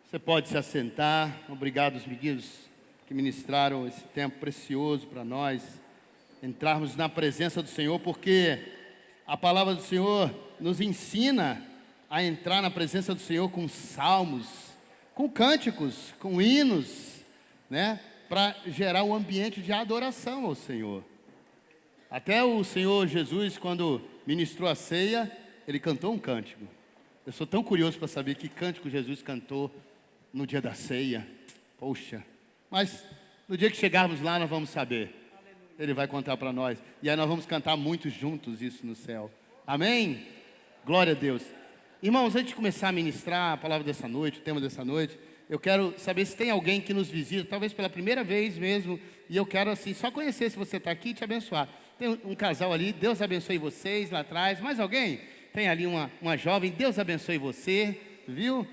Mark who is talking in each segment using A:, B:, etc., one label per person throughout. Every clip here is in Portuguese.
A: Você pode se assentar. Obrigado aos meninos que ministraram esse tempo precioso para nós entrarmos na presença do Senhor, porque a palavra do Senhor nos ensina a entrar na presença do Senhor com salmos, com cânticos, com hinos, né? Para gerar um ambiente de adoração ao Senhor. Até o Senhor Jesus, quando ministrou a ceia, Ele cantou um cântico. Eu sou tão curioso para saber que cântico Jesus cantou no dia da ceia. Poxa, mas no dia que chegarmos lá nós vamos saber. Ele vai contar para nós. E aí nós vamos cantar muito juntos isso no céu. Amém? Glória a Deus. Irmãos, antes de começar a ministrar a palavra dessa noite, o tema dessa noite, eu quero saber se tem alguém que nos visita, talvez pela primeira vez mesmo, e eu quero assim, só conhecer se você está aqui e te abençoar. Tem um casal ali, Deus abençoe vocês lá atrás. Mais alguém? Tem ali uma jovem, Deus abençoe você, viu?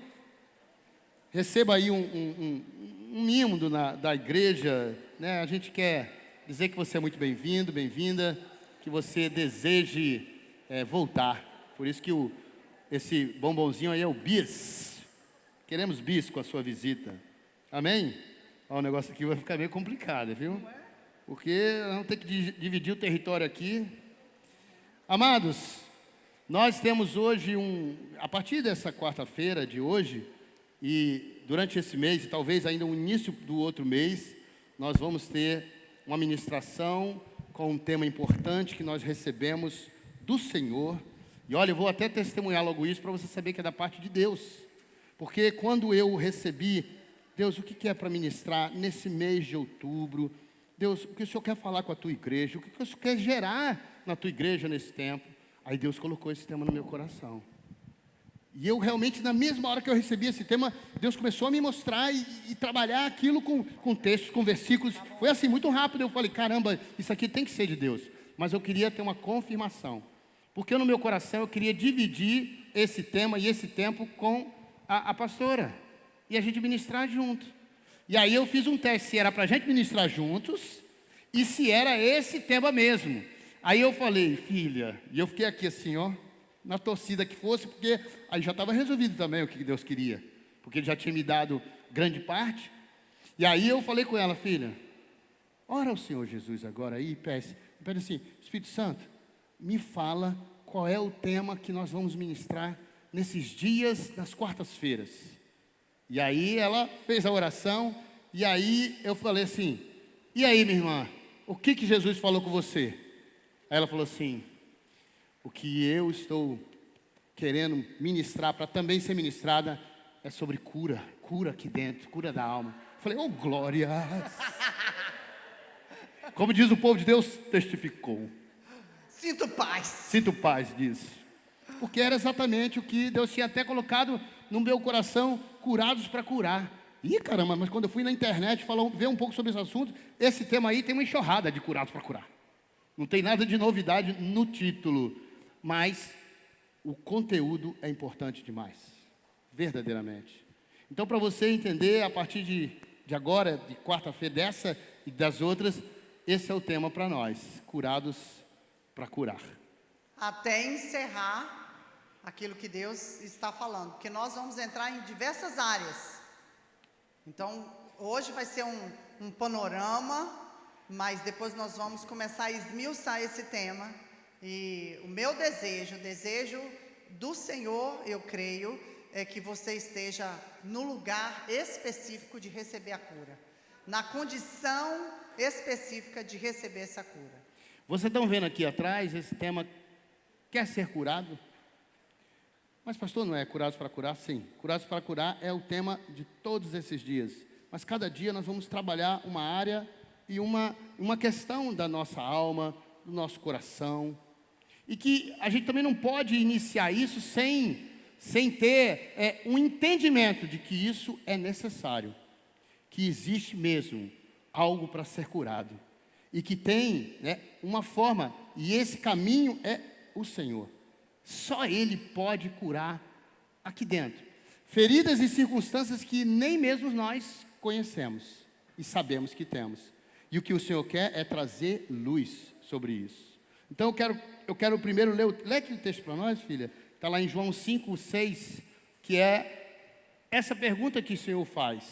A: Receba aí um mimo da igreja, né? A gente quer dizer que você é muito bem-vindo, bem-vinda, que você deseje voltar. Por isso que esse bombonzinho aí é o bis. Queremos bis com a sua visita. Amém? Ó, o negócio aqui vai ficar meio complicado, viu? Porque vamos ter que dividir o território aqui. Amados, nós temos hoje a partir dessa quarta-feira de hoje, e durante esse mês, e talvez ainda o início do outro mês, nós vamos ter uma ministração com um tema importante que nós recebemos do Senhor. E olha, eu vou até testemunhar logo isso para você saber que é da parte de Deus. Porque quando eu recebi, Deus, o que é para ministrar nesse mês de outubro? Deus, o que o Senhor quer falar com a tua igreja? O que o Senhor quer gerar na tua igreja nesse tempo? Aí Deus colocou esse tema no meu coração. E eu realmente, na mesma hora que eu recebi esse tema, Deus começou a me mostrar e trabalhar aquilo com textos, com versículos. Foi assim, muito rápido. Eu falei, caramba, isso aqui tem que ser de Deus. Mas eu queria ter uma confirmação. Porque no meu coração eu queria dividir esse tema e esse tempo com a pastora. E a gente ministrar junto. E aí eu fiz um teste se era para a gente ministrar juntos e se era esse tema mesmo. Aí eu falei, filha, e eu fiquei aqui assim, ó, na torcida que fosse, porque aí já estava resolvido também o que Deus queria. Porque Ele já tinha me dado grande parte. E aí eu falei com ela, filha, ora ao Senhor Jesus agora aí e pede assim, Espírito Santo, me fala qual é o tema que nós vamos ministrar nesses dias, nas quartas-feiras. E aí ela fez a oração, e aí eu falei assim, e aí minha irmã, o que Jesus falou com você? Aí ela falou assim, o que eu estou querendo ministrar, para também ser ministrada, é sobre cura aqui dentro, cura da alma. Eu falei, oh glórias! Como diz o povo de Deus, testificou.
B: Sinto paz.
A: Sinto paz, diz. Porque era exatamente o que Deus tinha até colocado no meu coração, curados para curar. Ih, caramba, mas quando eu fui na internet ver um pouco sobre esse assunto, esse tema aí tem uma enxurrada de curados para curar. Não tem nada de novidade no título, mas o conteúdo é importante demais, verdadeiramente. Então, para você entender, a partir de agora, de quarta-feira, dessa e das outras, esse é o tema para nós, curados para curar.
B: Até encerrar aquilo que Deus está falando, porque nós vamos entrar em diversas áreas. Então, hoje vai ser um panorama, mas depois nós vamos começar a esmiuçar esse tema. E o meu desejo, o desejo do Senhor, eu creio, é que você esteja no lugar específico de receber a cura, na condição específica de receber essa cura.
A: Vocês estão vendo aqui atrás esse tema, quer ser curado? Mas pastor, não é curados para curar? Sim, curados para curar é o tema de todos esses dias. Mas cada dia nós vamos trabalhar uma área e uma questão da nossa alma, do nosso coração. E que a gente também não pode iniciar isso sem ter um entendimento de que isso é necessário. Que existe mesmo algo para ser curado. E que tem uma forma, e esse caminho é o Senhor. Só Ele pode curar aqui dentro. Feridas e circunstâncias que nem mesmo nós conhecemos e sabemos que temos. E o que o Senhor quer é trazer luz sobre isso. Então eu quero primeiro lê aqui o texto para nós, filha. Está lá em João 5:6, que é essa pergunta que o Senhor faz.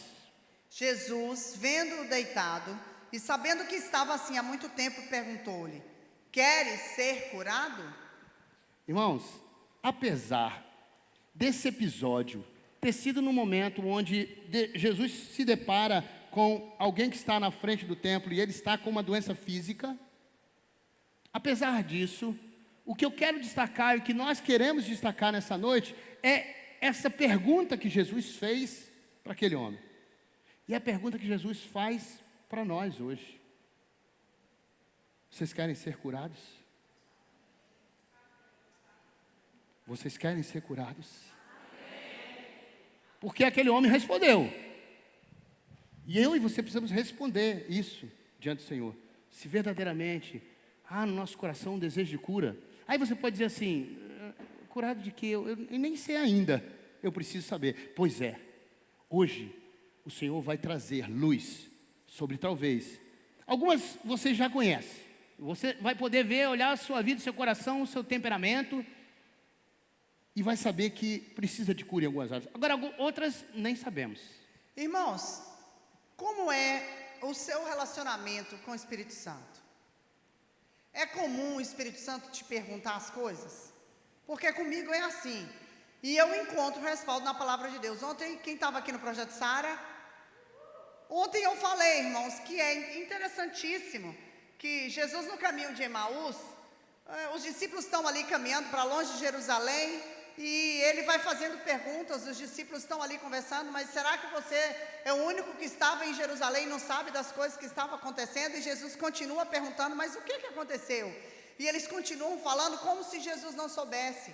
B: Jesus, vendo-o deitado e sabendo que estava assim há muito tempo, perguntou-lhe: queres ser curado?
A: Irmãos, apesar desse episódio ter sido no momento onde Jesus se depara com alguém que está na frente do templo e ele está com uma doença física, apesar disso, o que eu quero destacar e o que nós queremos destacar nessa noite é essa pergunta que Jesus fez para aquele homem. E a pergunta que Jesus faz para nós hoje: vocês querem ser curados? Vocês querem ser curados? Porque aquele homem respondeu. E eu e você precisamos responder isso diante do Senhor. Se verdadeiramente há no nosso coração um desejo de cura. Aí você pode dizer assim: curado de quê? Eu nem sei ainda. Eu preciso saber. Pois é, hoje o Senhor vai trazer luz sobre talvez algumas você já conhece. Você vai poder ver, olhar a sua vida, o seu coração, o seu temperamento, e vai saber que precisa de cura em algumas áreas. Agora, outras nem sabemos.
B: Irmãos, como é o seu relacionamento com o Espírito Santo? É comum o Espírito Santo te perguntar as coisas? Porque comigo é assim. E eu encontro respaldo na palavra de Deus. Ontem, quem estava aqui no Projeto Sara? Ontem eu falei, irmãos, que é interessantíssimo que Jesus no caminho de Emaús, os discípulos estão ali caminhando para longe de Jerusalém, e ele vai fazendo perguntas, os discípulos estão ali conversando: mas será que você é o único que estava em Jerusalém e não sabe das coisas que estavam acontecendo? E Jesus continua perguntando: mas o que aconteceu? E eles continuam falando como se Jesus não soubesse.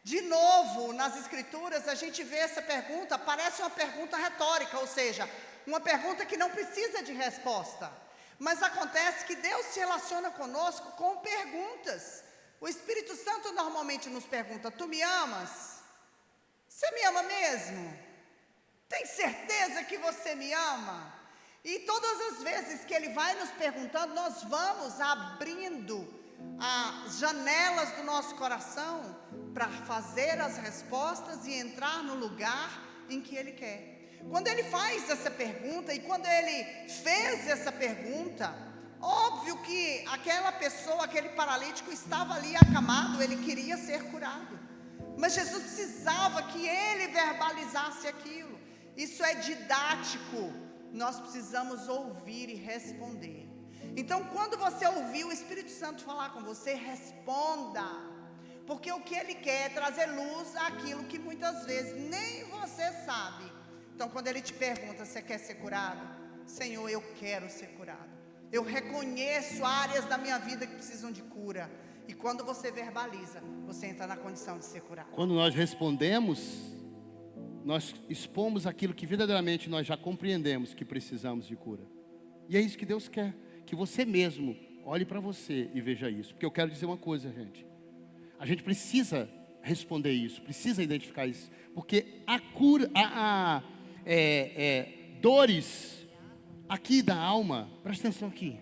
B: De novo, nas Escrituras, a gente vê essa pergunta, parece uma pergunta retórica, ou seja, uma pergunta que não precisa de resposta. Mas acontece que Deus se relaciona conosco com perguntas. O Espírito Santo normalmente nos pergunta: tu me amas? Você me ama mesmo? Tem certeza que você me ama? E todas as vezes que Ele vai nos perguntando, nós vamos abrindo as janelas do nosso coração para fazer as respostas e entrar no lugar em que Ele quer. Quando Ele faz essa pergunta, e quando Ele fez essa pergunta, óbvio que aquela pessoa, aquele paralítico estava ali acamado, ele queria ser curado. Mas Jesus precisava que ele verbalizasse aquilo. Isso é didático. Nós precisamos ouvir e responder. Então, quando você ouvir o Espírito Santo falar com você, responda. Porque o que ele quer é trazer luz àquilo que muitas vezes nem você sabe. Então, quando ele te pergunta: você quer ser curado? Senhor, eu quero ser curado. Eu reconheço áreas da minha vida que precisam de cura. E quando você verbaliza, você entra na condição de ser curado.
A: Quando nós respondemos, nós expomos aquilo que verdadeiramente nós já compreendemos que precisamos de cura. E é isso que Deus quer, que você mesmo olhe para você e veja isso. Porque eu quero dizer uma coisa, gente. A gente precisa responder isso, precisa identificar isso. Porque a cura, dores aqui da alma, presta atenção aqui.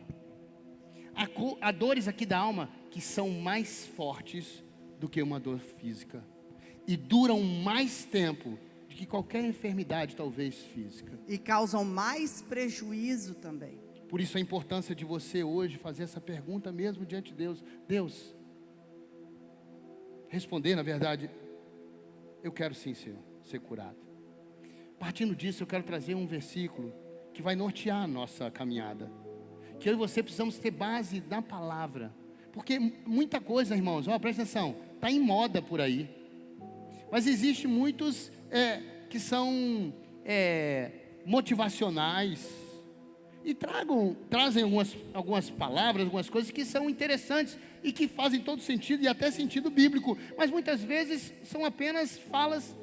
A: Há dores aqui da alma que são mais fortes do que uma dor física. E duram mais tempo do que qualquer enfermidade, talvez física.
B: E causam mais prejuízo também.
A: Por isso a importância de você hoje fazer essa pergunta mesmo diante de Deus. Deus, responder, na verdade, eu quero sim, Senhor, ser curado. Partindo disso, eu quero trazer um versículo que vai nortear a nossa caminhada. Que eu e você precisamos ter base na palavra. Porque muita coisa, irmãos, presta atenção, está em moda por aí. Mas existe muitos que são motivacionais. E trazem algumas palavras, algumas coisas que são interessantes e que fazem todo sentido e até sentido bíblico. Mas muitas vezes são apenas falas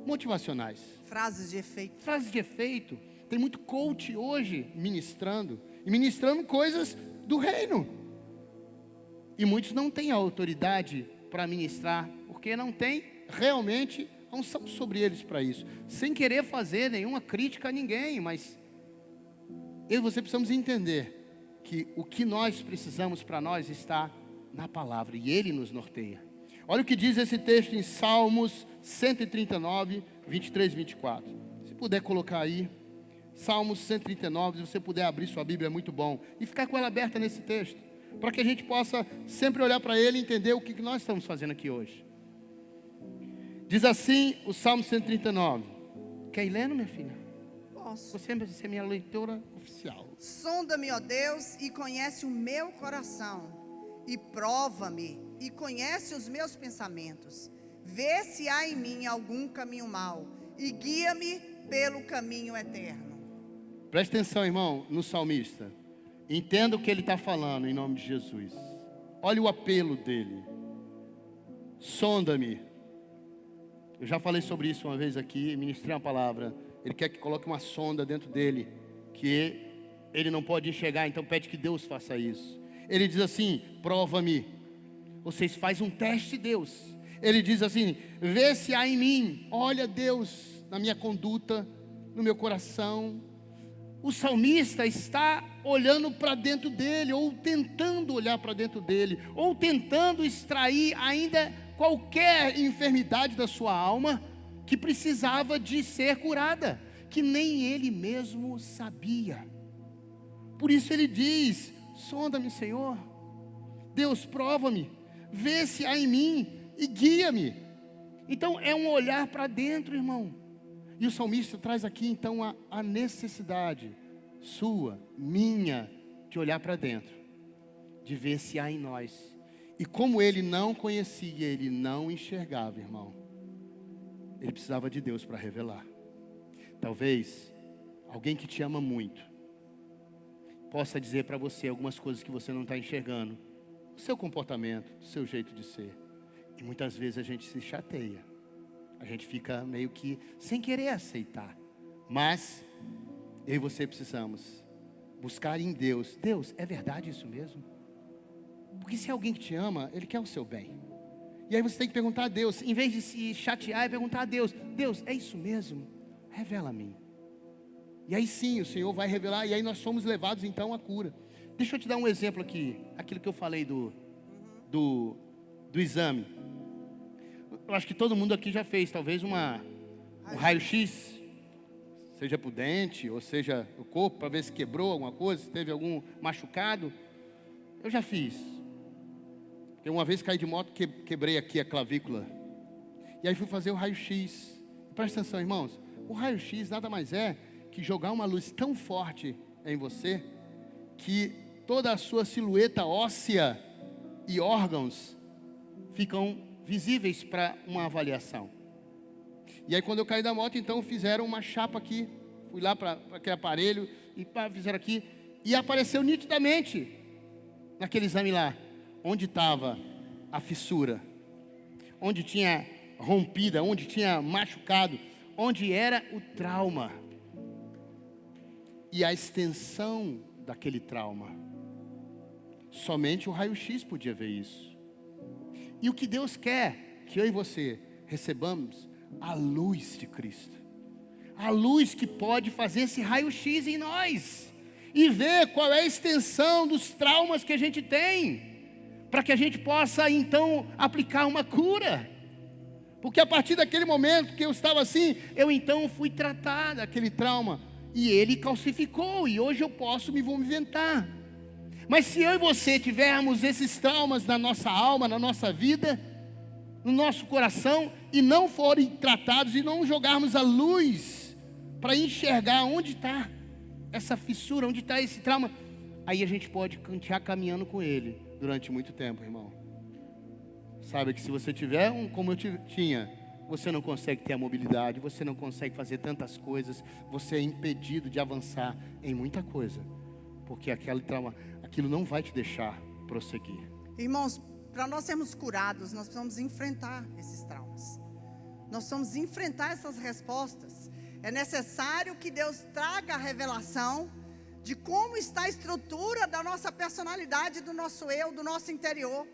A: motivacionais.
B: Frases de efeito.
A: Frases de efeito. Tem muito coach hoje ministrando. E ministrando coisas do reino. E muitos não têm a autoridade para ministrar. Porque não tem realmente a unção sobre eles para isso. Sem querer fazer nenhuma crítica a ninguém. Mas eu e você precisamos entender que o que nós precisamos para nós está na palavra. E Ele nos norteia. Olha o que diz esse texto em Salmos 139, 23 e 24. Se puder colocar aí, Salmos 139, se você puder abrir sua Bíblia, é muito bom. E ficar com ela aberta nesse texto, para que a gente possa sempre olhar para ele e entender o que nós estamos fazendo aqui hoje. Diz assim o Salmo 139. Quer ir lendo, minha filha?
B: Posso.
A: Você vai ser minha leitora oficial.
B: Sonda-me, ó Deus, e conhece o meu coração, e prova-me, e conhece os meus pensamentos. Vê se há em mim algum caminho mau, e guia-me pelo caminho eterno.
A: Presta atenção, irmão, no salmista. Entenda o que ele está falando, em nome de Jesus. Olha o apelo dele. Sonda-me. Eu já falei sobre isso uma vez aqui, ministrei uma palavra. Ele quer que coloque uma sonda dentro dele, que ele não pode enxergar, então pede que Deus faça isso. Ele diz assim, prova-me. Vocês fazem um teste, Deus. Ele diz assim, vê se há em mim. Olha, Deus, na minha conduta, no meu coração. O salmista está olhando para dentro dele, ou tentando olhar para dentro dele, ou tentando extrair ainda qualquer enfermidade da sua alma que precisava de ser curada, que nem ele mesmo sabia. Por isso ele diz, sonda-me, Senhor. Deus, prova-me, vê se há em mim e guia-me. Então é um olhar para dentro, irmão. E o salmista traz aqui então a necessidade sua, minha, de olhar para dentro, de ver se há em nós. E como ele não conhecia, ele não enxergava, irmão, ele precisava de Deus para revelar. Talvez alguém que te ama muito possa dizer para você algumas coisas que você não está enxergando, o seu comportamento, o seu jeito de ser. E muitas vezes a gente se chateia, a gente fica meio que sem querer aceitar. Mas eu e você precisamos buscar em Deus. Deus, é verdade isso mesmo? Porque se é alguém que te ama, Ele quer o seu bem. E aí você tem que perguntar a Deus, em vez de se chatear, é perguntar a Deus, Deus, é isso mesmo? Revela a mim. E aí sim, o Senhor vai revelar, e aí nós somos levados então à cura. Deixa eu te dar um exemplo aqui, aquilo que eu falei do exame. Eu acho que todo mundo aqui já fez, talvez um raio-x, seja para o dente, ou seja o corpo, para ver se quebrou alguma coisa, se teve algum machucado. Eu já fiz. Eu uma vez caí de moto, quebrei aqui a clavícula. E aí fui fazer o raio-x. Presta atenção, irmãos. O raio-x nada mais é que jogar uma luz tão forte em você, que toda a sua silhueta óssea e órgãos ficam visíveis para uma avaliação. E aí quando eu caí da moto, então fizeram uma chapa aqui. Fui lá para aquele aparelho e fizeram aqui. E apareceu nitidamente, naquele exame lá, onde estava a fissura, onde tinha rompida, onde tinha machucado, onde era o trauma. E a extensão daquele trauma. Somente o raio-x podia ver isso. E o que Deus quer que eu e você recebamos a luz de Cristo. A luz que pode fazer esse raio-x em nós. E ver qual é a extensão dos traumas que a gente tem. Para que a gente possa então aplicar uma cura. Porque a partir daquele momento que eu estava assim, eu então fui tratar daquele trauma. E ele calcificou, e hoje eu posso me movimentar. Mas se eu e você tivermos esses traumas na nossa alma, na nossa vida, no nosso coração, e não forem tratados, e não jogarmos a luz para enxergar onde está essa fissura, onde está esse trauma, aí a gente pode continuar caminhando com ele durante muito tempo, irmão. Sabe que se você tiver como eu tinha, você não consegue ter a mobilidade, você não consegue fazer tantas coisas, você é impedido de avançar em muita coisa, porque aquele trauma, aquilo não vai te deixar prosseguir.
B: Irmãos, para nós sermos curados, nós precisamos enfrentar esses traumas. Nós precisamos enfrentar essas respostas. É necessário que Deus traga a revelação de como está a estrutura da nossa personalidade, do nosso eu, do nosso interior.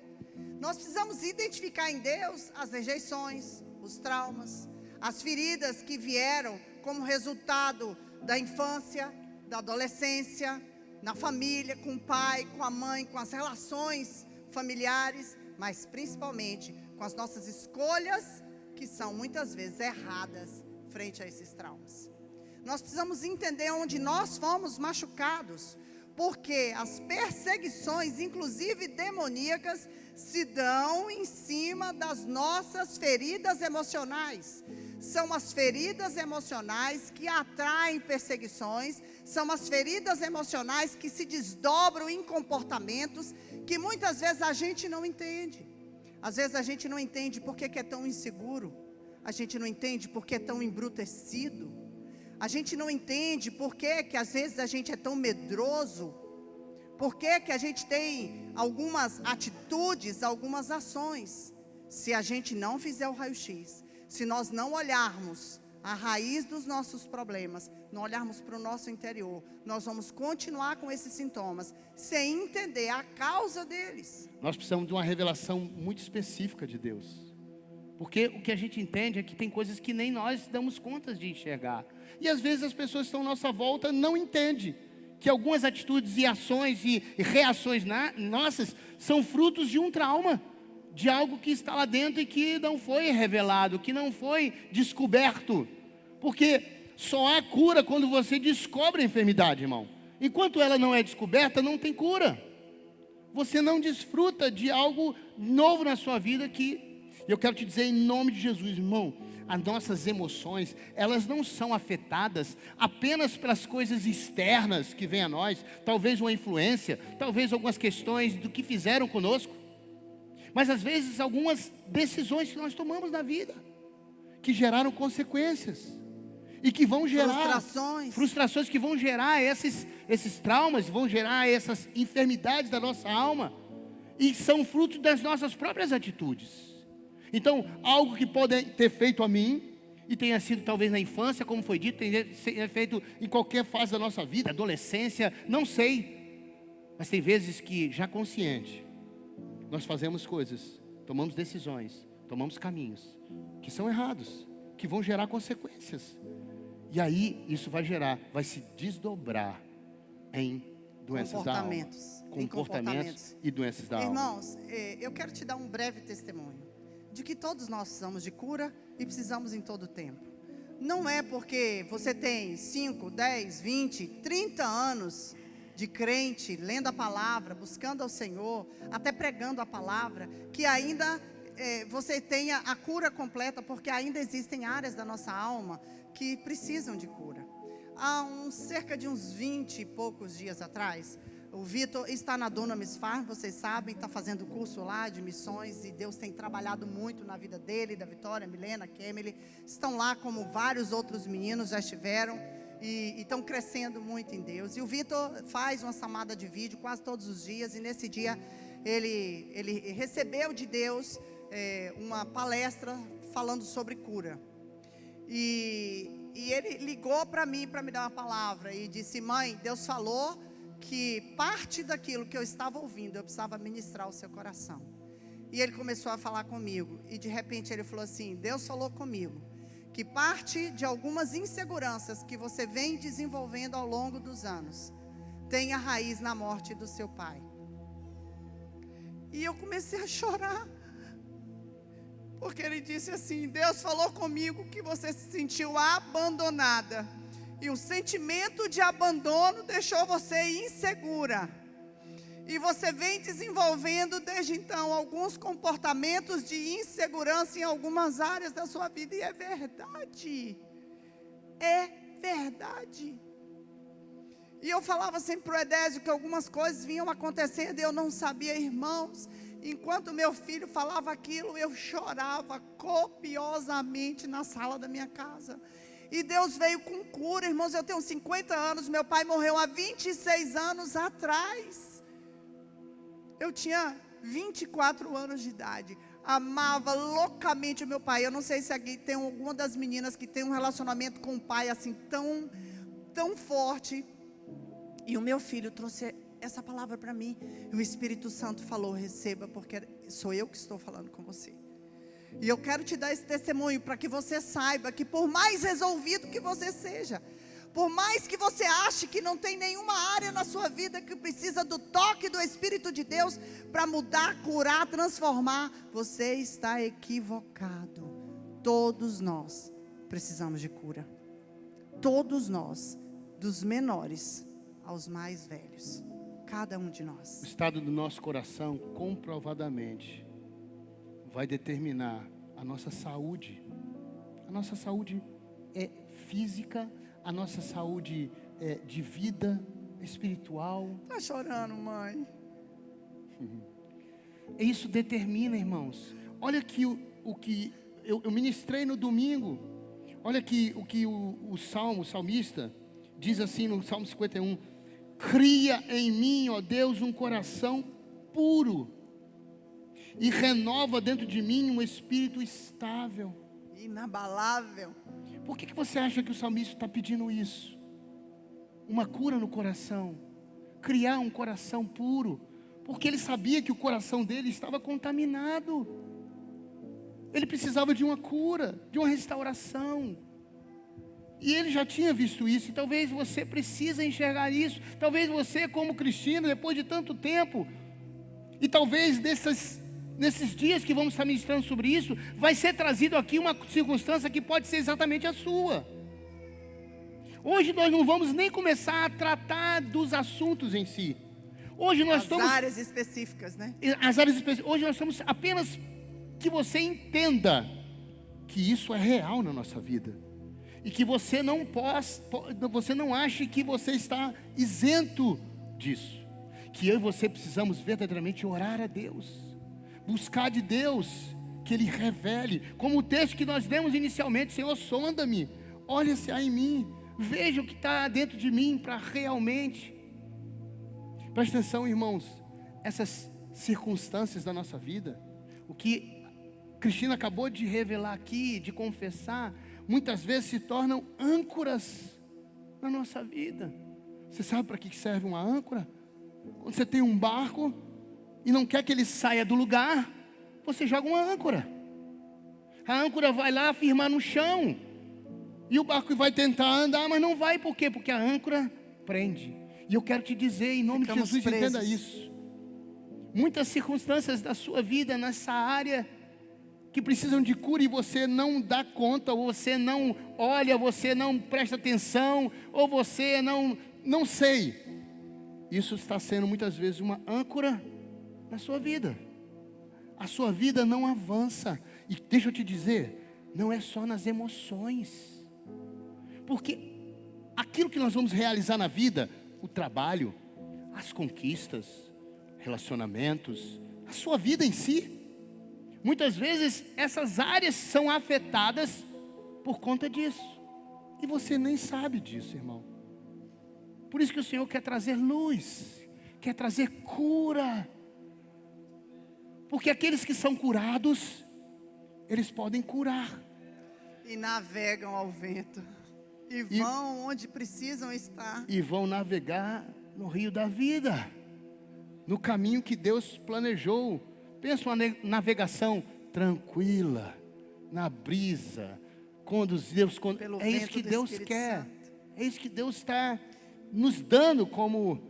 B: Nós precisamos identificar em Deus as rejeições, os traumas, as feridas que vieram como resultado da infância, da adolescência, na família, com o pai, com a mãe, com as relações familiares, mas principalmente com as nossas escolhas, que são muitas vezes erradas frente a esses traumas. Nós precisamos entender onde nós fomos machucados, porque as perseguições, inclusive demoníacas, se dão em cima das nossas feridas emocionais. São as feridas emocionais que atraem perseguições, são as feridas emocionais que se desdobram em comportamentos que muitas vezes a gente não entende. Às vezes a gente não entende por que é tão inseguro, a gente não entende por que é tão embrutecido, a gente não entende por que às vezes a gente é tão medroso, por que a gente tem algumas atitudes, algumas ações. Se a gente não fizer o raio-x, se nós não olharmos a raiz dos nossos problemas, não olharmos para o nosso interior, nós vamos continuar com esses sintomas, sem entender a causa deles.
A: Nós precisamos de uma revelação muito específica de Deus. Porque o que a gente entende é que tem coisas que nem nós damos conta de enxergar. E às vezes as pessoas que estão à nossa volta não entendem que algumas atitudes e ações e reações nossas são frutos de um trauma, de algo que está lá dentro e que não foi revelado, que não foi descoberto. Porque só há cura quando você descobre a enfermidade, irmão. Enquanto ela não é descoberta, não tem cura. Você não desfruta de algo novo na sua vida que... Eu quero te dizer em nome de Jesus, irmão, as nossas emoções, elas não são afetadas apenas pelas coisas externas que vêm a nós, talvez uma influência, talvez algumas questões do que fizeram conosco, mas às vezes algumas decisões que nós tomamos na vida, que geraram consequências, e que vão gerar frustrações que vão gerar esses traumas, vão gerar essas enfermidades da nossa alma, e são fruto das nossas próprias atitudes. Então, algo que pode ter feito a mim, e tenha sido talvez na infância, como foi dito, tenha feito em qualquer fase da nossa vida, adolescência, não sei. Mas tem vezes que, já consciente, nós fazemos coisas, tomamos decisões, tomamos caminhos, que são errados, que vão gerar consequências. E aí, isso vai se desdobrar em doenças da alma. Comportamentos e doenças da alma.
B: Irmãos, eu quero te dar um breve testemunho de que todos nós precisamos de cura e precisamos em todo tempo. Não é porque você tem 5, 10, 20, 30 anos de crente, lendo a palavra, buscando ao Senhor, até pregando a palavra, que ainda você tenha a cura completa, porque ainda existem áreas da nossa alma que precisam de cura. Há cerca de uns 20 e poucos dias atrás, o Vitor está na Dunamis Farm, vocês sabem, está fazendo curso lá de missões, e Deus tem trabalhado muito na vida dele, da Vitória, Milena, Kemily, estão lá como vários outros meninos já estiveram, e estão crescendo muito em Deus. E o Vitor faz uma chamada de vídeo quase todos os dias, e nesse dia ele recebeu de Deus uma palestra falando sobre cura. E ele ligou para mim para me dar uma palavra, e disse: mãe, Deus falou que parte daquilo que eu estava ouvindo, eu precisava ministrar o seu coração. E ele começou a falar comigo, e de repente ele falou assim: Deus falou comigo que parte de algumas inseguranças que você vem desenvolvendo ao longo dos anos tem a raiz na morte do seu pai. E eu comecei a chorar, porque ele disse assim: Deus falou comigo que você se sentiu abandonada, e o sentimento de abandono deixou você insegura. E você vem desenvolvendo desde então alguns comportamentos de insegurança em algumas áreas da sua vida. E é verdade. É verdade. E eu falava sempre para o Edésio que algumas coisas vinham acontecendo e eu não sabia, irmãos. Enquanto meu filho falava aquilo, eu chorava copiosamente na sala da minha casa. E Deus veio com cura, irmãos. Eu tenho 50 anos, meu pai morreu há 26 anos atrás. Eu tinha 24 anos de idade, amava loucamente o meu pai. Eu não sei se aqui tem alguma das meninas que tem um relacionamento com o pai assim tão forte. E o meu filho trouxe essa palavra para mim, e o Espírito Santo falou: receba, porque sou eu que estou falando com você. E eu quero te dar esse testemunho para que você saiba que por mais resolvido que você seja, por mais que você ache que não tem nenhuma área na sua vida que precisa do toque do Espírito de Deus para mudar, curar, transformar, você está equivocado. Todos nós precisamos de cura. todos nós, dos menores aos mais velhos, cada um de nós.
A: O estado do nosso coração, comprovadamente, vai determinar a nossa saúde. A nossa saúde é física, a nossa saúde é de vida espiritual.
B: Tá chorando, mãe?
A: Isso determina, irmãos. Olha aqui o que eu ministrei no domingo. Olha aqui o que o salmista diz assim no Salmo 51. Cria em mim, ó Deus, um coração puro e renova dentro de mim um espírito estável.
B: Inabalável.
A: Por que você acha que o salmista está pedindo isso? Uma cura no coração, criar um coração puro, porque ele sabia que o coração dele estava contaminado. Ele precisava de uma cura, de uma restauração. E ele já tinha visto isso, e talvez você precisa enxergar isso. Talvez você, como Cristina, depois de tanto tempo, e talvez nesses dias que vamos estar ministrando sobre isso, vai ser trazido aqui uma circunstância que pode ser exatamente a sua. Hoje nós não vamos nem começar a tratar dos assuntos em si. Hoje nós estamos...
B: As áreas específicas, né?
A: As áreas específicas. Hoje nós estamos apenas que você entenda que isso é real na nossa vida. E que você não ache que você está isento disso. Que eu e você precisamos verdadeiramente orar a Deus. Buscar de Deus que Ele revele. Como o texto que nós lemos inicialmente. Senhor, sonda-me. Olha-se em mim. Veja o que está dentro de mim para realmente... Preste atenção, irmãos. Essas circunstâncias da nossa vida. O que Cristina acabou de revelar aqui, de confessar, muitas vezes se tornam âncoras na nossa vida. Você sabe para que serve uma âncora? Quando você tem um barco e não quer que ele saia do lugar, você joga uma âncora. A âncora vai lá firmar no chão. E o barco vai tentar andar, mas não vai. Por quê? Porque a âncora prende. E eu quero te dizer, em nome de Jesus, entenda isso. Muitas circunstâncias da sua vida nessa área que precisam de cura e você não dá conta, ou você não olha, você não presta atenção, ou você não sei. Isso está sendo muitas vezes uma âncora na sua vida. A sua vida não avança. E deixa eu te dizer, não é só nas emoções. Porque aquilo que nós vamos realizar na vida, o trabalho, as conquistas, relacionamentos, a sua vida em si, muitas vezes essas áreas são afetadas por conta disso. E você nem sabe disso, irmão. Por isso que o Senhor quer trazer luz, quer trazer cura. Porque aqueles que são curados, eles podem curar.
B: E navegam ao vento. E vão onde precisam estar.
A: E vão navegar no rio da vida. No caminho que Deus planejou. Pensa uma navegação tranquila, na brisa, é isso que Deus quer. É isso que Deus está nos dando como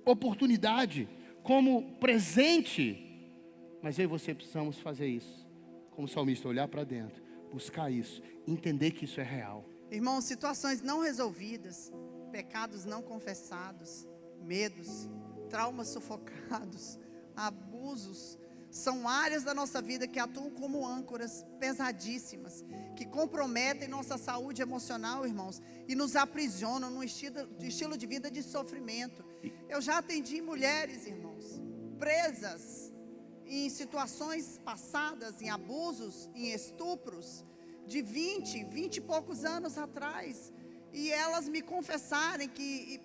A: oportunidade, como presente. Mas eu e você precisamos fazer isso. Como salmista, olhar para dentro, buscar isso, entender que isso é real.
B: Irmãos, situações não resolvidas, pecados não confessados, medos, traumas sufocados, abusos, são áreas da nossa vida que atuam como âncoras pesadíssimas, que comprometem nossa saúde emocional, irmãos, e nos aprisionam num estilo de vida de sofrimento. Eu já atendi mulheres, irmãos, presas em situações passadas, em abusos, em estupros, de 20 e poucos anos atrás, e elas me confessarem que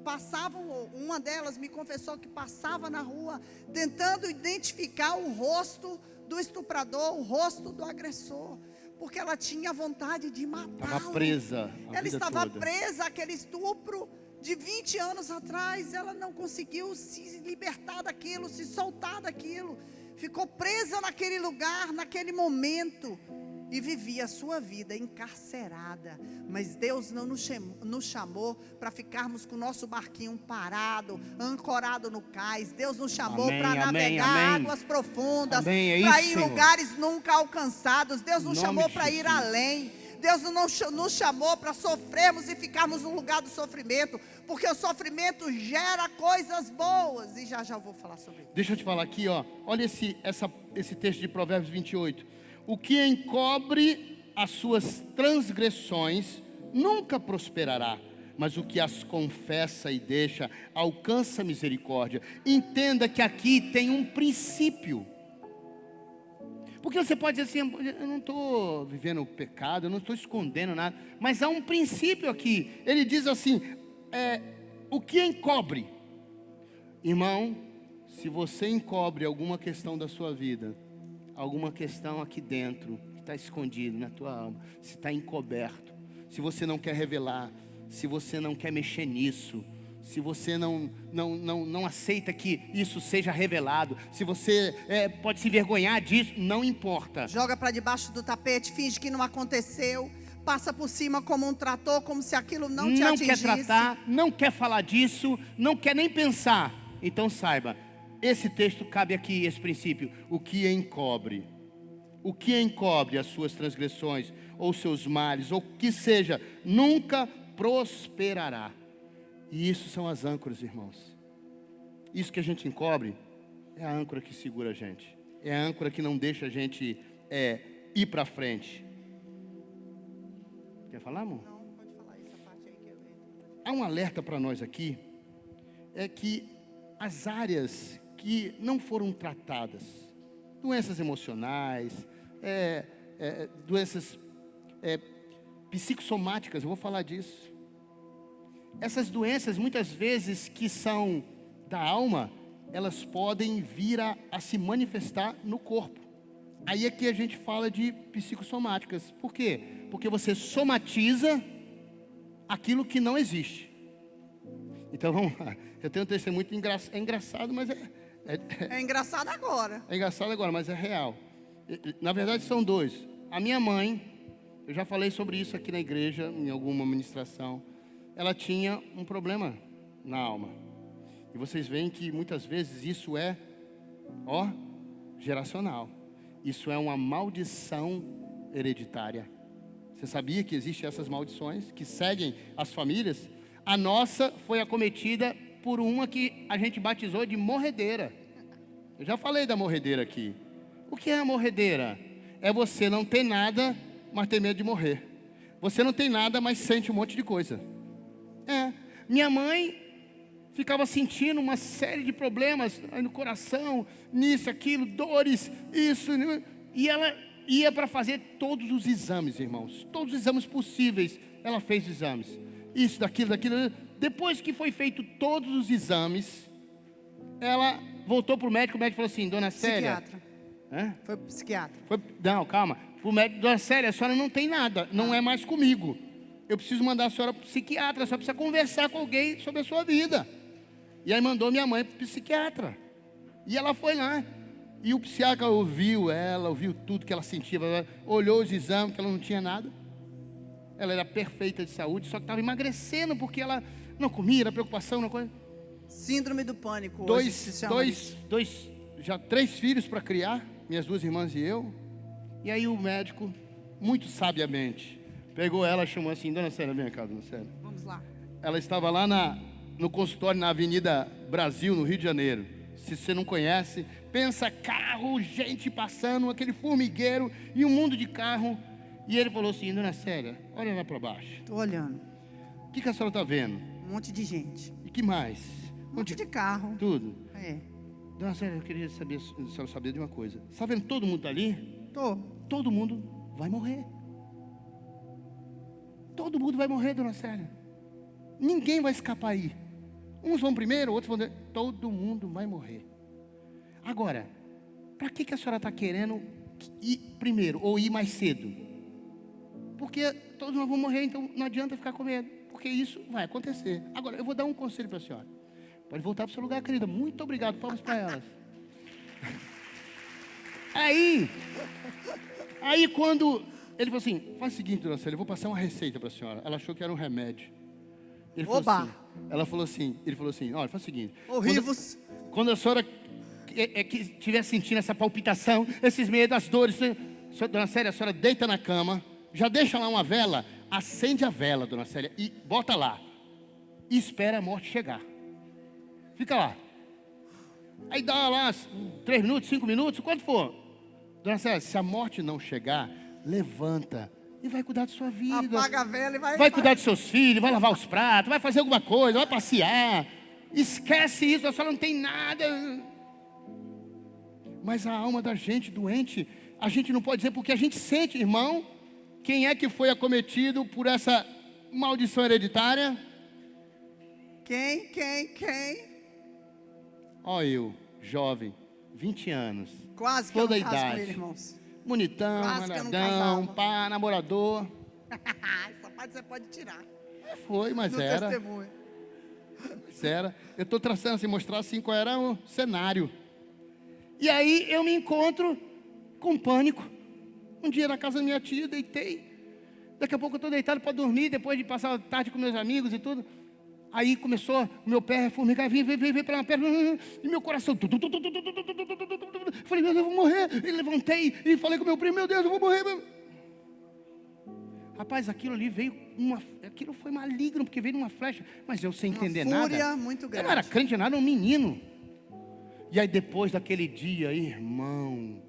B: passavam, uma delas me confessou que passava na rua tentando identificar o rosto do estuprador, o rosto do agressor, porque ela tinha vontade de matá-lo.
A: Estava presa.
B: Ela estava presa àquele estupro de 20 anos atrás. Ela não conseguiu se libertar daquilo, se soltar daquilo. Ficou presa naquele lugar, naquele momento. E vivia a sua vida encarcerada. Mas Deus não nos chamou para ficarmos com o nosso barquinho parado, ancorado no cais. Deus nos chamou para navegar águas profundas, para ir em lugares nunca alcançados. Deus nos chamou para ir além. Deus não nos chamou para sofrermos e ficarmos no lugar do sofrimento, porque o sofrimento gera coisas boas. E já eu vou falar sobre isso.
A: Deixa eu te falar aqui, ó. Olha esse texto de Provérbios 28. O que encobre as suas transgressões nunca prosperará, mas o que as confessa e deixa alcança misericórdia. Entenda que aqui tem um princípio. Porque você pode dizer assim, eu não estou vivendo o pecado, eu não estou escondendo nada, mas há um princípio aqui. Ele diz assim, o que encobre? Irmão, se você encobre alguma questão da sua vida, alguma questão aqui dentro, que está escondido na tua alma, se está encoberto, se você não quer revelar, se você não quer mexer nisso, se você não aceita que isso seja revelado, se você pode se envergonhar disso, não importa.
B: Joga para debaixo do tapete, finge que não aconteceu, passa por cima como um trator, como se aquilo não te atingisse.
A: Não quer tratar, não quer falar disso, não quer nem pensar. Então saiba, esse texto cabe aqui, esse princípio. O que encobre as suas transgressões, ou seus males, ou que seja, nunca prosperará. E isso são as âncoras, irmãos. Isso que a gente encobre é a âncora que segura a gente. É a âncora que não deixa a gente ir para frente. Quer falar, amor?
B: Não, pode falar essa parte aí que eu entro.
A: Há um alerta para nós aqui. É que as áreas que não foram tratadas, doenças emocionais, doenças psicossomáticas, eu vou falar disso. Essas doenças, muitas vezes, que são da alma, elas podem vir a se manifestar no corpo. Aí é que a gente fala de psicossomáticas. Por quê? Porque você somatiza aquilo que não existe. Então vamos lá. Eu tenho um texto muito engraçado, mas
B: é engraçado agora.
A: É engraçado agora, mas é real. Na verdade são dois. A minha mãe, eu já falei sobre isso aqui na igreja, em alguma ministração. Ela tinha um problema na alma. E vocês veem que muitas vezes isso é, geracional. Isso é uma maldição hereditária. Você sabia que existem essas maldições que seguem as famílias? A nossa foi acometida por uma que a gente batizou de morredeira. Eu já falei da morredeira aqui. O que é a morredeira? É você não ter nada, mas ter medo de morrer. Você não tem nada, mas sente um monte de coisa. Minha mãe ficava sentindo uma série de problemas no coração, nisso, aquilo, dores, isso. E ela ia para fazer todos os exames, irmãos. Todos os exames possíveis, ela fez os exames. Isso, daquilo. Depois que foi feito todos os exames, ela voltou para o médico falou assim, dona Célia...
B: Psiquiatra. Foi pro psiquiatra.
A: Não, calma. Para o médico, dona Célia, a senhora não tem nada, não é mais comigo. Eu preciso mandar a senhora para o psiquiatra, a senhora precisa conversar com alguém sobre a sua vida. E aí mandou minha mãe para o psiquiatra. E ela foi lá. E o psiquiatra ouviu tudo que ela sentia, olhou os exames, que ela não tinha nada. Ela era perfeita de saúde, só que estava emagrecendo, porque ela não comia, era preocupação, não coisa.
B: Síndrome do pânico.
A: Já 3 filhos para criar, minhas 2 irmãs e eu. E aí o médico, muito sabiamente, pegou ela, chamou assim, dona Célia, vem cá, dona Célia.
B: Vamos lá.
A: Ela estava lá no consultório na Avenida Brasil, no Rio de Janeiro. Se você não conhece, pensa carro, gente passando, aquele formigueiro e um mundo de carro. E ele falou assim, dona Célia, olha lá para baixo.
B: Estou olhando.
A: O que a senhora está vendo?
B: Um monte de gente.
A: E que mais?
B: Um monte de carro.
A: Tudo. Dona Célia, eu queria saber, a senhora sabia de uma coisa. Está vendo todo mundo ali?
B: Tô.
A: Todo mundo vai morrer. Todo mundo vai morrer, dona Célia. Ninguém vai escapar aí. Uns vão primeiro, outros vão... Todo mundo vai morrer. Agora, para que a senhora está querendo ir primeiro ou ir mais cedo? Porque todos nós vamos morrer, então não adianta ficar com medo. Porque isso vai acontecer. Agora, eu vou dar um conselho para a senhora. Pode voltar para o seu lugar, querida. Muito obrigado. Palmas para elas. Aí quando ele falou assim, faz o seguinte, dona Célia, eu vou passar uma receita para a senhora. Ela achou que era um remédio. Ele falou assim, ele falou assim, olha, faz o seguinte. Quando a senhora que estiver sentindo essa palpitação, esses medos, as dores, dona Célia, a senhora deita na cama, já deixa lá uma vela, acende a vela, dona Célia, e bota lá. E espera a morte chegar. Fica lá. Aí dá lá 3 minutos, 5 minutos, quanto for. Dona Célia, se a morte não chegar, levanta e vai cuidar da sua vida.
B: Apaga a vela e
A: Vai cuidar dos seus filhos, vai lavar os pratos, vai fazer alguma coisa, vai passear. Esquece isso, a senhora não tem nada. Mas a alma da gente doente, a gente não pode dizer porque a gente sente, irmão. Quem é que foi acometido por essa maldição hereditária?
B: Quem?
A: Ó, eu, jovem, 20 anos.
B: Quase que eu
A: toda a
B: não caso com
A: idade.
B: ele, irmãos.
A: Bonitão,
B: Quase que eu não
A: manadão,
B: casava.
A: pá, namorador.
B: Essa parte você pode tirar.
A: Foi, mas
B: No
A: era.
B: testemunho.
A: Mas era. Eu estou traçando assim, mostrar assim qual era o cenário. E aí eu me encontro com pânico. Um dia na casa da minha tia, deitei. Daqui a pouco eu estou deitado para dormir, depois de passar a tarde com meus amigos e tudo. Aí começou, meu pé formigar, vem para minha perna, e meu coração. Falei, meu Deus, eu vou morrer. E levantei e falei com meu primo, meu Deus, eu vou morrer. Rapaz, aquilo ali veio aquilo foi maligno, porque veio uma flecha, mas eu sem entender
B: Uma
A: nada.
B: fúria muito
A: Eu
B: grande.
A: não era crente nada, um menino. E aí depois daquele dia, irmão,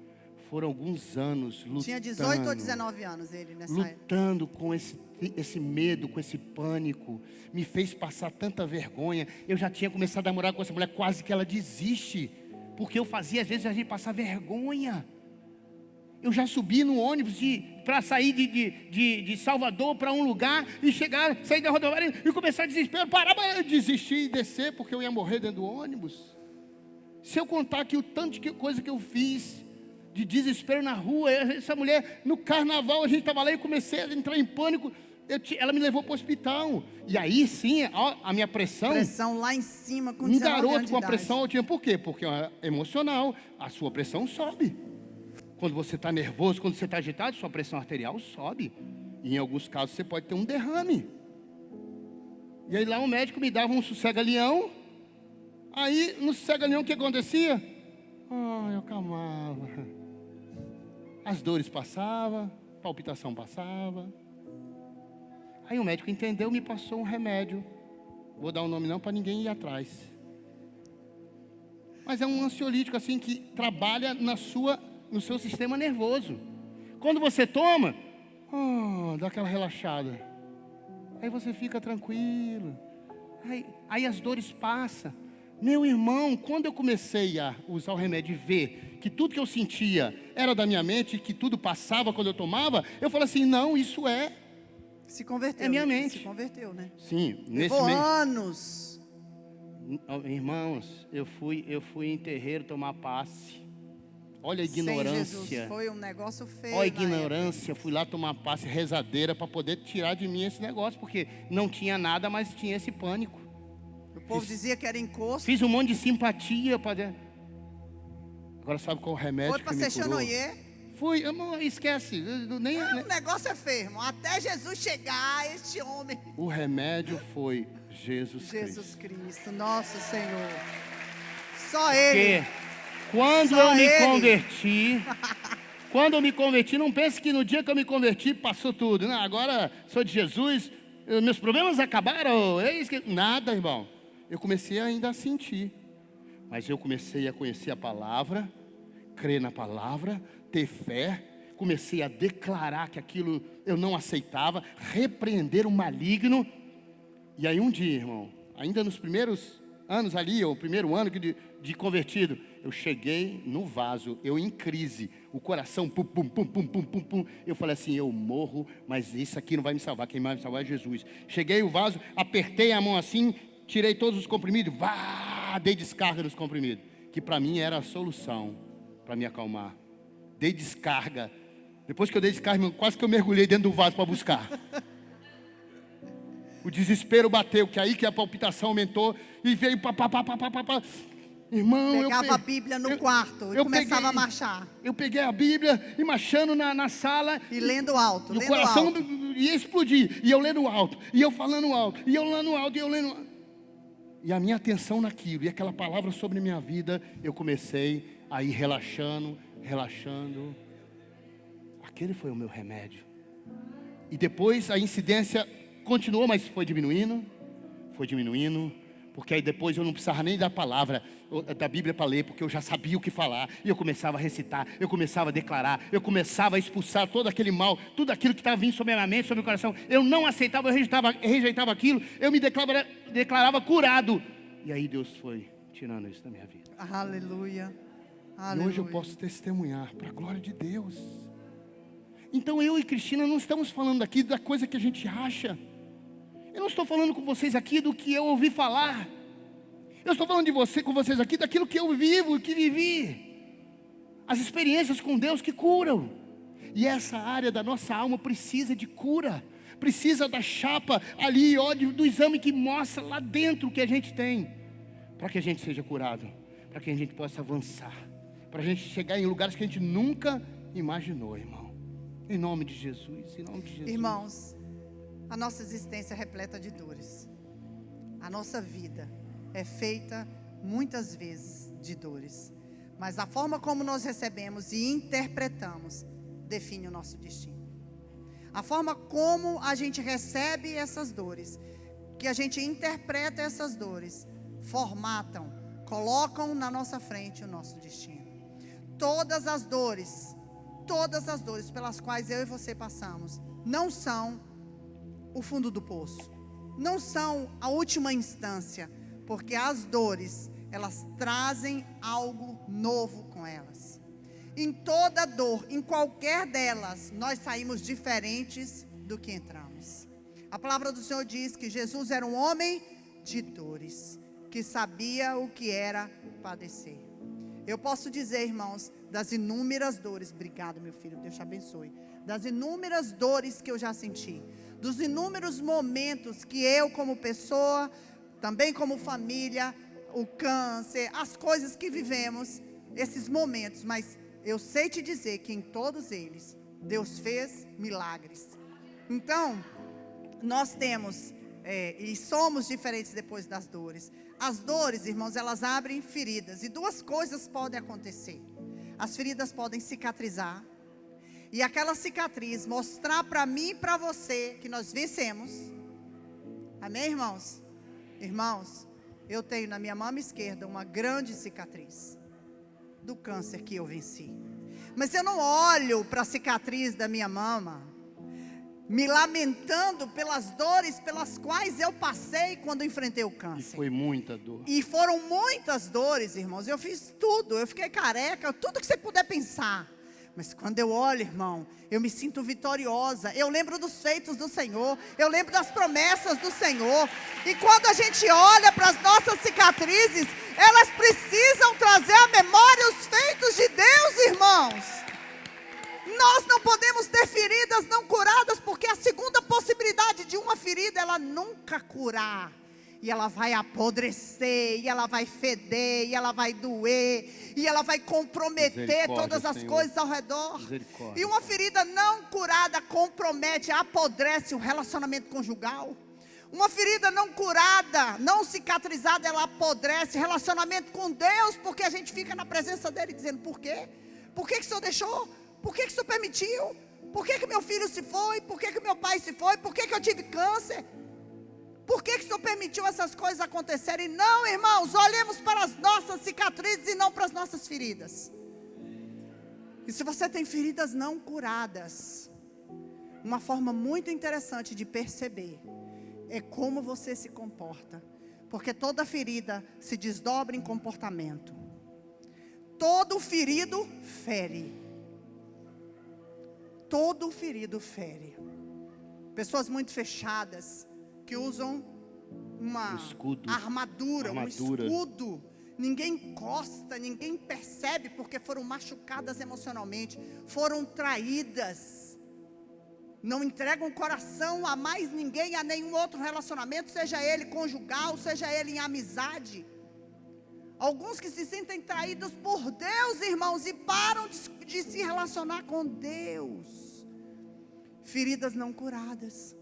A: foram alguns anos lutando.
B: Tinha 18 ou 19 anos ele nessa época.
A: Lutando com esse medo, com esse pânico. Me fez passar tanta vergonha. Eu já tinha começado a namorar com essa mulher, quase que ela desiste. Porque eu fazia, às vezes, a gente passar vergonha. Eu já subi no ônibus para sair de Salvador para um lugar e sair da rodoviária e começar a desespero. Parar para desistir e descer, porque eu ia morrer dentro do ônibus. Se eu contar aqui o tanto de coisa que eu fiz, de desespero na rua, essa mulher, no carnaval, a gente estava lá e comecei a entrar em pânico. Ela me levou para o hospital. E aí sim, a minha pressão.
B: Pressão lá em cima, com 19
A: Um
B: anos
A: garoto
B: de
A: com a
B: idade.
A: pressão eu tinha. Por quê? Porque é emocional. A sua pressão sobe. Quando você está nervoso, quando você está agitado, sua pressão arterial sobe. E em alguns casos você pode ter um derrame. E aí lá o médico me dava um sossega-leão. Aí no sossega-leão o que acontecia? Eu acalmava. As dores passavam, palpitação passava. Aí o médico entendeu, me passou um remédio. Vou dar um nome não para ninguém ir atrás. Mas é um ansiolítico assim que trabalha no seu sistema nervoso. Quando você toma, dá aquela relaxada. Aí você fica tranquilo. Aí as dores passam. Meu irmão, quando eu comecei a usar o remédio e ver que tudo que eu sentia era da minha mente, que tudo passava quando eu tomava, eu falei assim, não, isso
B: Se converteu.
A: é minha
B: né?
A: mente.
B: Se converteu, né?
A: Sim, nesse
B: Levou
A: meio.
B: anos.
A: Irmãos, eu fui em terreiro tomar passe. Olha a
B: Sem
A: ignorância.
B: Jesus. Foi um negócio feio.
A: Olha a
B: na
A: ignorância. Fui lá tomar passe, rezadeira, para poder tirar de mim esse negócio, porque não tinha nada, mas tinha esse pânico.
B: época. O povo dizia que era encosto.
A: Fiz um monte de simpatia para. Agora sabe qual o remédio
B: Foi
A: que
B: para
A: me
B: ser
A: curou?
B: Xanoiê.
A: Fui, esquece. Nem.
B: O negócio é feio, irmão. Até Jesus chegar, este homem.
A: O remédio foi Jesus Cristo.
B: Jesus Cristo, nosso Senhor. Só Ele.
A: Porque quando
B: Só
A: eu me
B: Ele.
A: converti, não pense que no dia que eu me converti passou tudo. Não, agora sou de Jesus, meus problemas acabaram. Nada, irmão. Eu comecei ainda a sentir. Mas eu comecei a conhecer a palavra, crer na palavra, ter fé. Comecei a declarar que aquilo eu não aceitava, repreender o maligno. E aí um dia, irmão, ainda nos primeiros anos ali, ou o primeiro ano de convertido, eu cheguei no vaso, eu em crise, o coração pum, pum, pum, pum, pum, pum, pum. Eu falei assim, eu morro, mas isso aqui não vai me salvar, quem vai me salvar é Jesus. Cheguei o vaso, apertei a mão assim, tirei todos os comprimidos, dei descarga nos comprimidos, que para mim era a solução para me acalmar. Dei descarga. Depois que eu dei descarga, quase que eu mergulhei dentro do vaso para buscar. O desespero bateu, que aí que a palpitação aumentou e veio pá. Irmão,
B: Pegava a Bíblia no quarto e começava a marchar.
A: Eu peguei a Bíblia e marchando na sala.
B: E lendo alto,
A: No
B: lendo
A: coração
B: alto.
A: ia explodir. E eu lendo alto, e eu falando alto, e eu lendo alto, e eu lendo alto. E a minha atenção naquilo, e aquela palavra sobre a minha vida, eu comecei a ir relaxando. Aquele foi o meu remédio. E depois a incidência continuou, mas foi diminuindo, porque aí depois eu não precisava nem da palavra, da Bíblia para ler, porque eu já sabia o que falar, e eu começava a recitar, eu começava a declarar, eu começava a expulsar todo aquele mal, tudo aquilo que estava vindo sobre a minha mente, sobre o meu coração. Eu não aceitava, eu rejeitava aquilo, eu me declarava curado. E aí Deus foi tirando isso da minha vida.
B: Aleluia.
A: E hoje eu posso testemunhar para a glória de Deus. Então eu e Cristina não estamos falando aqui da coisa que a gente acha. Eu não estou falando com vocês aqui do que eu ouvi falar. Eu estou falando com vocês aqui daquilo que eu vivo e que vivi. As experiências com Deus que curam. E essa área da nossa alma precisa de cura. Precisa da chapa ali, ó, do exame que mostra lá dentro o que a gente tem. Para que a gente seja curado. Para que a gente possa avançar. Para a gente chegar em lugares que a gente nunca imaginou, irmão. Em nome de Jesus, em nome de Jesus.
B: Irmãos, a nossa existência é repleta de dores. A nossa vida é feita muitas vezes de dores. Mas a forma como nós recebemos e interpretamos define o nosso destino. A forma como a gente recebe essas dores, que a gente interpreta essas dores, formatam, colocam na nossa frente o nosso destino. Todas as dores pelas quais eu e você passamos, não são o fundo do poço, não são a última instância, porque as dores, elas trazem algo novo com elas. Em toda dor, em qualquer delas, nós saímos diferentes do que entramos. A palavra do Senhor diz que Jesus era um homem de dores, que sabia o que era padecer. Eu posso dizer, irmãos, das inúmeras dores, obrigado meu filho, Deus te abençoe, das inúmeras dores que eu já senti, dos inúmeros momentos que eu como pessoa, também como família, o câncer, as coisas que vivemos, esses momentos, mas eu sei te dizer que em todos eles, Deus fez milagres. Então, nós temos, e somos diferentes depois das dores. As dores, irmãos, elas abrem feridas, e duas coisas podem acontecer. As feridas podem cicatrizar, e aquela cicatriz mostrar para mim e para você que nós vencemos. Amém, irmãos? Irmãos, eu tenho na minha mama esquerda uma grande cicatriz do câncer que eu venci. Mas eu não olho para a cicatriz da minha mama me lamentando pelas dores pelas quais eu passei quando enfrentei o câncer.
A: E foi muita dor.
B: E foram muitas dores, irmãos. Eu fiz tudo, eu fiquei careca, tudo que você puder pensar. Mas quando eu olho, irmão, eu me sinto vitoriosa. Eu lembro dos feitos do Senhor, eu lembro das promessas do Senhor. E quando a gente olha para as nossas cicatrizes, elas precisam trazer à memória os feitos de Deus, irmãos. Nós não podemos ter feridas não curadas, porque a segunda possibilidade de uma ferida, ela nunca curar. E ela vai apodrecer, e ela vai feder, e ela vai doer, e ela vai comprometer todas as coisas ao redor. E uma ferida não curada compromete, apodrece o relacionamento conjugal. Uma ferida não curada, não cicatrizada, ela apodrece relacionamento com Deus, porque a gente fica na presença dele dizendo: por quê? Por que o Senhor deixou? Por que o Senhor permitiu? Por que meu filho se foi? Por que meu pai se foi? Por que eu tive câncer? Por que o Senhor permitiu essas coisas acontecerem? Não, irmãos, olhemos para as nossas cicatrizes e não para as nossas feridas. E se você tem feridas não curadas, uma forma muito interessante de perceber é como você se comporta. Porque toda ferida se desdobra em comportamento. Todo ferido fere. Todo ferido fere. Pessoas muito fechadas, que usam uma armadura, um escudo. Ninguém encosta, ninguém percebe, porque foram machucadas emocionalmente, foram traídas. Não entregam o coração a mais ninguém, a nenhum outro relacionamento, seja ele conjugal, seja ele em amizade. Alguns que se sentem traídos por Deus, irmãos, e param de se relacionar com Deus. Feridas não curadas.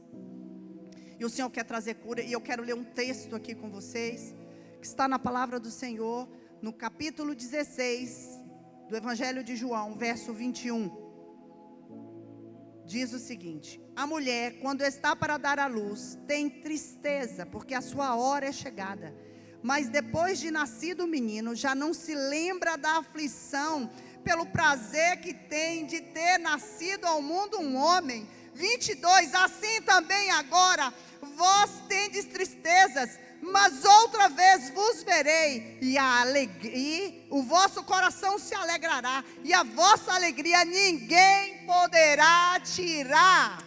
B: E o Senhor quer trazer cura. E eu quero ler um texto aqui com vocês, que está na palavra do Senhor, no capítulo 16 do Evangelho de João, verso 21. diz o seguinte: a mulher, quando está para dar à luz, tem tristeza, porque a sua hora é chegada. Mas depois de nascido o menino, já não se lembra da aflição, pelo prazer que tem de ter nascido ao mundo um homem. 22, assim também agora, vós tendes tristezas, mas outra vez vos verei, e o vosso coração se alegrará, e a vossa alegria ninguém poderá tirar.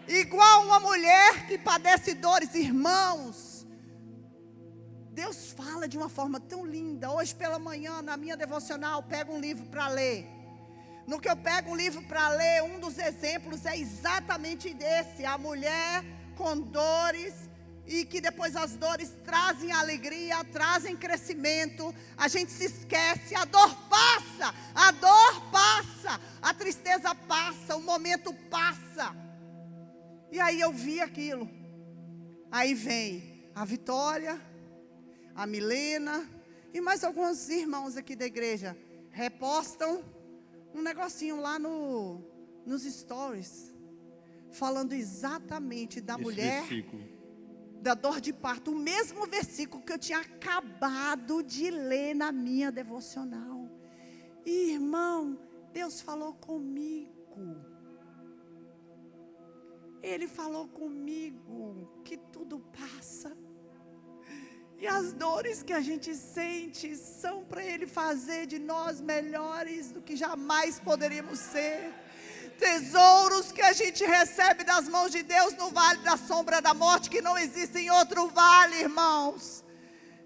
B: Igual uma mulher que padece dores, irmãos, Deus fala de uma forma tão linda. Hoje pela manhã, na minha devocional, pego um livro para ler. No que eu pego um livro para ler, um dos exemplos é exatamente desse: a mulher com dores, e que depois as dores trazem alegria, trazem crescimento. A gente se esquece, a dor passa, a tristeza passa, o momento passa. E aí eu vi aquilo. Aí vem a Vitória, a Milena e mais alguns irmãos aqui da igreja repostam um negocinho lá nos stories, falando exatamente da mulher,
A: versículo,
B: da dor de parto, o mesmo versículo que eu tinha acabado de ler na minha devocional. E, irmão, Deus falou comigo. Ele falou comigo que tudo passa. E as dores que a gente sente são para Ele fazer de nós melhores do que jamais poderíamos ser. Tesouros que a gente recebe das mãos de Deus no vale da sombra da morte, que não existe em outro vale, irmãos.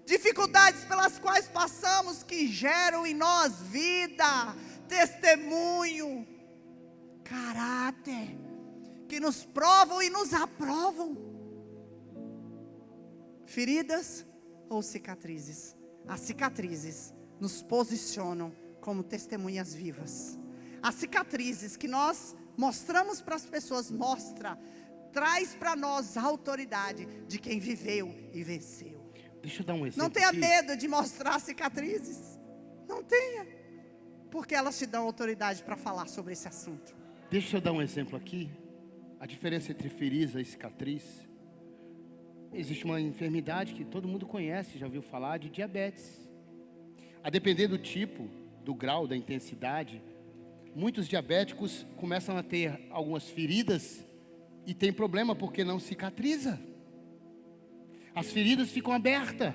B: Dificuldades pelas quais passamos, que geram em nós vida, testemunho, caráter, que nos provam e nos aprovam. Feridas ou cicatrizes? As cicatrizes nos posicionam como testemunhas vivas. As cicatrizes que nós mostramos para as pessoas, traz para nós a autoridade de quem viveu e venceu.
A: Deixa eu dar um exemplo.
B: Não tenha
A: aqui.
B: medo de mostrar cicatrizes. Não tenha. Porque elas te dão autoridade para falar sobre esse assunto.
A: Deixa eu dar um exemplo aqui. A diferença entre ferida e cicatriz. Existe uma enfermidade que todo mundo conhece, já ouviu falar, de diabetes. A depender do tipo, do grau, da intensidade, muitos diabéticos começam a ter algumas feridas e tem problema porque não cicatriza. As feridas ficam abertas.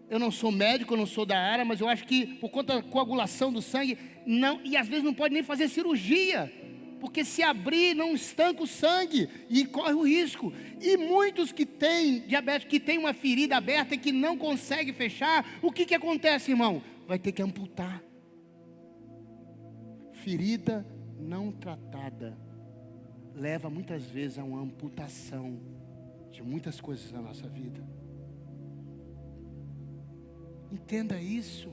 A: Eu não sou médico, eu não sou da área, mas eu acho que por conta da coagulação do sangue, não, e às vezes não pode nem fazer cirurgia, porque se abrir não estanca o sangue e corre o risco. E muitos que têm diabetes, que têm uma ferida aberta e que não consegue fechar, o que acontece, irmão? Vai ter que amputar. Ferida não tratada leva muitas vezes a uma amputação de muitas coisas na nossa vida. Entenda isso.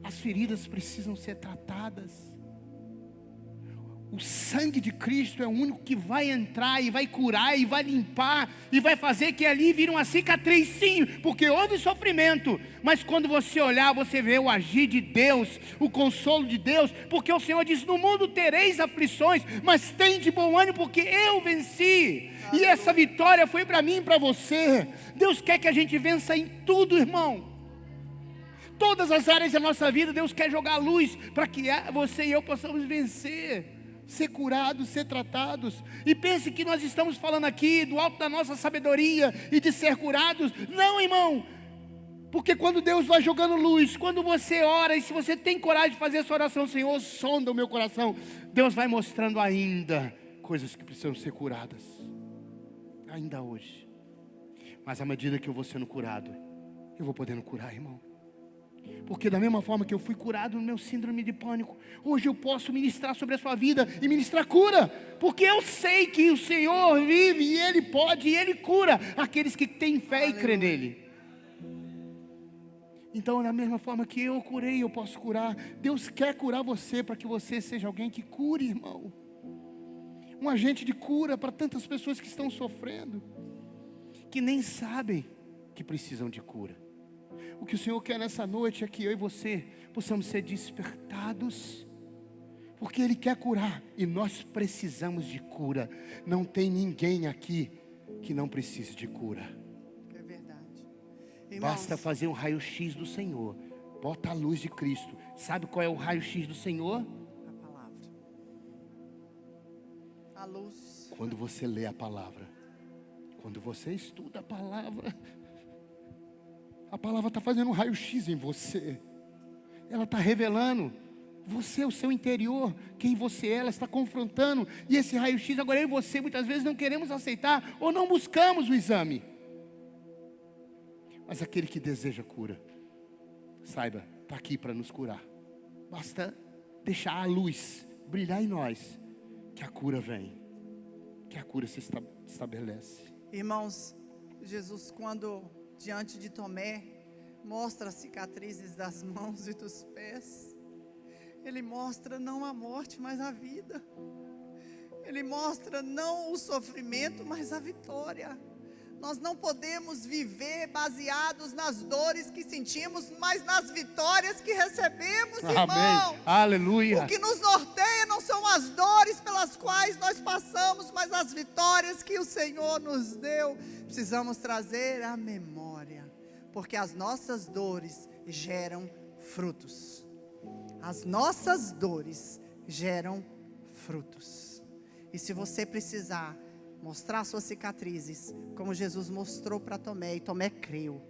A: As feridas precisam ser tratadas. O sangue de Cristo é o único que vai entrar e vai curar e vai limpar e vai fazer que ali vire uma cicatriz, sim, porque houve sofrimento, mas quando você olhar, você vê o agir de Deus, o consolo de Deus, porque o Senhor diz: no mundo tereis aflições, mas tem de bom ânimo, porque eu venci. E essa vitória foi para mim e para você. Deus quer que a gente vença em tudo, irmão. Todas as áreas da nossa vida, Deus quer jogar luz para que você e eu possamos vencer, ser curados, ser tratados. E pense que nós estamos falando aqui do alto da nossa sabedoria e de ser curados. Não, irmão, porque quando Deus vai jogando luz, quando você ora, e se você tem coragem de fazer essa oração: Senhor, sonda o meu coração, Deus vai mostrando ainda coisas que precisam ser curadas, ainda hoje. Mas à medida que eu vou sendo curado, eu vou podendo curar, irmão. Porque da mesma forma que eu fui curado no meu síndrome de pânico, hoje eu posso ministrar sobre a sua vida e ministrar cura, porque eu sei que o Senhor vive e Ele pode e Ele cura aqueles que têm fé e crê nele. Então, da mesma forma que eu curei, eu posso curar. Deus quer curar você para que você seja alguém que cure, irmão. Um agente de cura para tantas pessoas que estão sofrendo, que nem sabem que precisam de cura. O que o Senhor quer nessa noite é que eu e você possamos ser despertados Porque Ele quer curar. E nós precisamos de cura. Não tem ninguém aqui que não precise de cura.
B: É verdade.
A: Basta fazer um raio-x do Senhor. Bota a luz de Cristo. Sabe qual é o raio-x do Senhor?
B: A palavra. A luz.
A: Quando você lê a palavra. Quando você estuda a palavra está fazendo um raio-x em você. Ela está revelando você, o seu interior, quem você é, ela está confrontando. E esse raio-x, agora eu e você, muitas vezes não queremos aceitar, ou não buscamos o exame. Mas aquele que deseja cura, saiba, está aqui para nos curar. Basta deixar a luz brilhar em nós, que a cura vem, que a cura se estabelece.
B: Irmãos, Jesus, quando diante de Tomé, mostra as cicatrizes das mãos e dos pés, Ele mostra não a morte, mas a vida. Ele mostra não o sofrimento, mas a vitória. Nós não podemos viver baseados nas dores que sentimos, mas nas vitórias que recebemos, irmão.
A: Amém. Aleluia.
B: O que nos norteia não são as dores pelas quais nós passamos, mas as vitórias que o Senhor nos deu. Precisamos trazer à memória, porque as nossas dores geram frutos. As nossas dores geram frutos. E se você precisar mostrar suas cicatrizes, como Jesus mostrou para Tomé, e Tomé creu,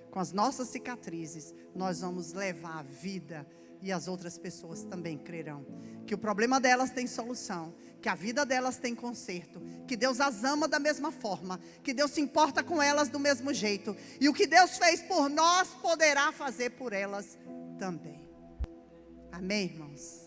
B: com as nossas cicatrizes, nós vamos levar a vida, e as outras pessoas também crerão, que o problema delas tem solução, que a vida delas tem conserto, que Deus as ama da mesma forma, que Deus se importa com elas do mesmo jeito, e o que Deus fez por nós, poderá fazer por elas também. Amém, irmãos?